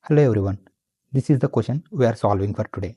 Hello everyone, this is the question we are solving for today.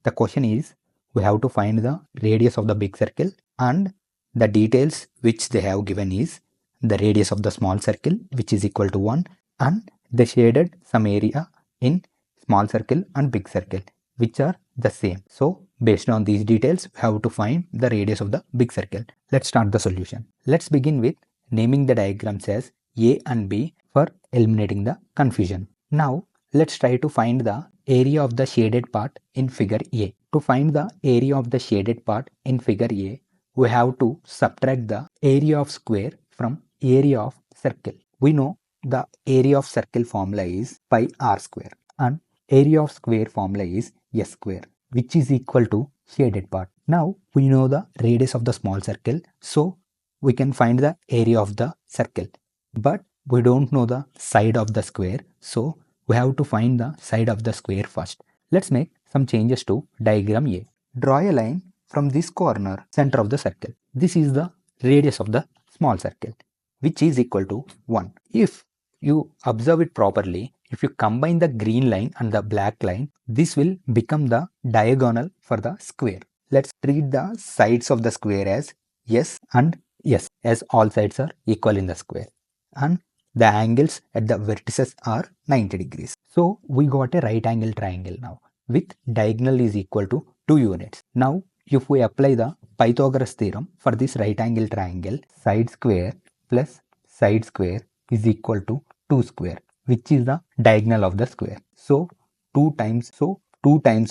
The question is, we have to find the radius of the big circle and the details which they have given is the radius of the small circle which is equal to 1 and they shaded some area in small circle and big circle which are the same. So based on these details we have to find the radius of the big circle. Let's start the solution. Let's begin with naming the diagrams as A and B for eliminating the confusion. Now let's try to find the area of the shaded part in figure A. To find the area of the shaded part in figure A, we have to subtract the area of square from area of circle. We know the area of circle formula is pi r square and area of square formula is s square, which is equal to shaded part. Now we know the radius of the small circle, so we can find the area of the circle. But we don't know the side of the square, so we have to find the side of the square first. Let's make some changes to diagram A. Draw a line from this corner, center of the circle. This is the radius of the small circle, which is equal to 1. If you observe it properly, if you combine the green line and the black line, this will become the diagonal for the square. Let's treat the sides of the square as S and S, as all sides are equal in the square. And the angles at the vertices are 90 degrees. So we got a right angle triangle now with diagonal is equal to 2 units. Now if we apply the Pythagoras theorem for this right angle triangle, side square plus side square is equal to 2 square, which is the diagonal of the square. So 2 times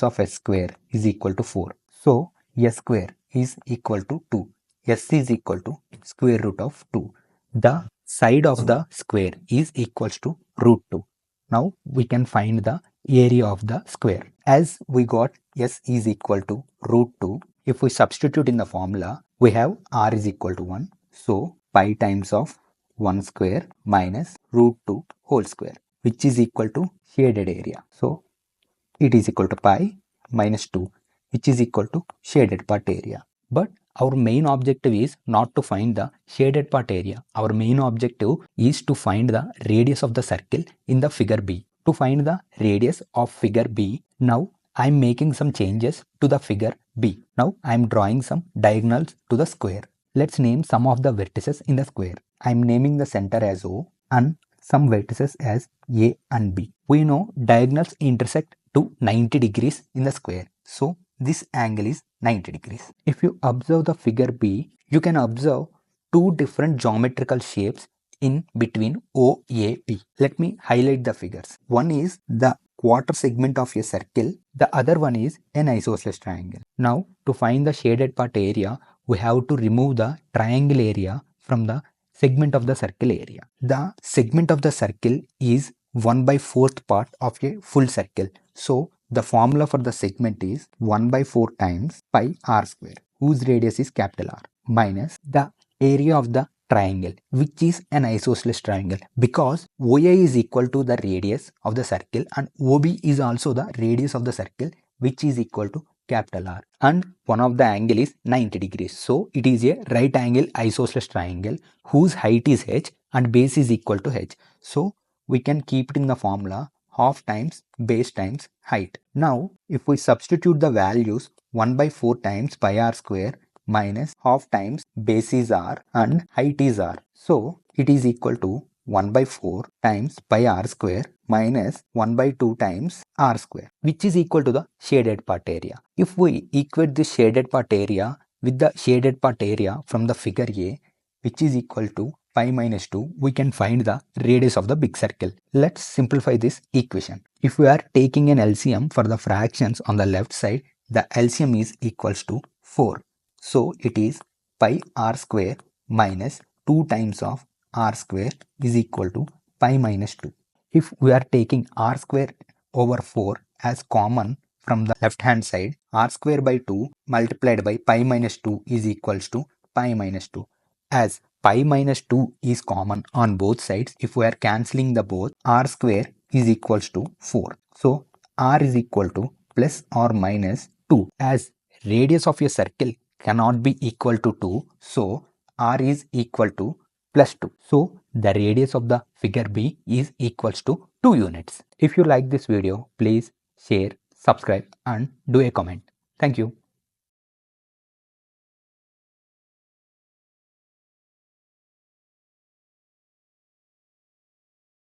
of s square is equal to 4. So s square is equal to 2. S is equal to square root of 2. The side of the square is equals to root 2. Now we can find the area of the square. As we got s is equal to root 2, if we substitute in the formula, we have r is equal to 1. So pi times of 1 square minus root 2 whole square, which is equal to shaded area. So it is equal to pi minus 2, which is equal to shaded part area. But our main objective is not to find the shaded part area. Our main objective is to find the radius of the circle in the figure B. To find the radius of figure B, now I am making some changes to the figure B. Now I am drawing some diagonals to the square. Let's name some of the vertices in the square. I am naming the center as O and some vertices as A and B. We know diagonals intersect to 90 degrees in the square. So this angle is 90 degrees. If you observe the figure B, you can observe two different geometrical shapes in between OAB. Let me highlight the figures. One is the quarter segment of a circle. The other one is an isosceles triangle. Now to find the shaded part area, we have to remove the triangle area from the segment of the circle area. The segment of the circle is 1/4 part of a full circle. So the formula for the segment is 1/4 times pi r square, whose radius is capital R, minus the area of the triangle, which is an isosceles triangle, because OA is equal to the radius of the circle and OB is also the radius of the circle, which is equal to capital R, and one of the angle is 90 degrees. So it is a right angle isosceles triangle whose height is h and base is equal to h. So we can keep it in the formula half times base times height. Now if we substitute the values, 1/4 times pi r square minus half times base is r and height is r. So it is equal to 1/4 times pi r square minus 1/2 times r square, which is equal to the shaded part area. If we equate the shaded part area with the shaded part area from the figure A, which is equal to pi minus 2, we can find the radius of the big circle. Let's simplify this equation. If we are taking an LCM for the fractions on the left side, the LCM is equals to 4. So it is pi r square minus 2 times of r square is equal to pi minus 2. If we are taking r square over 4 as common from the left hand side, r square by 2 multiplied by pi minus 2 is equals to pi minus 2. As pi minus 2 is common on both sides, if we are cancelling the both, r square is equals to 4. So r is equal to plus or minus 2. As radius of a circle cannot be equal to 2, so r is equal to plus 2. So the radius of the figure B is equals to 2 units. If you like this video, please share, subscribe and do a comment. Thank you.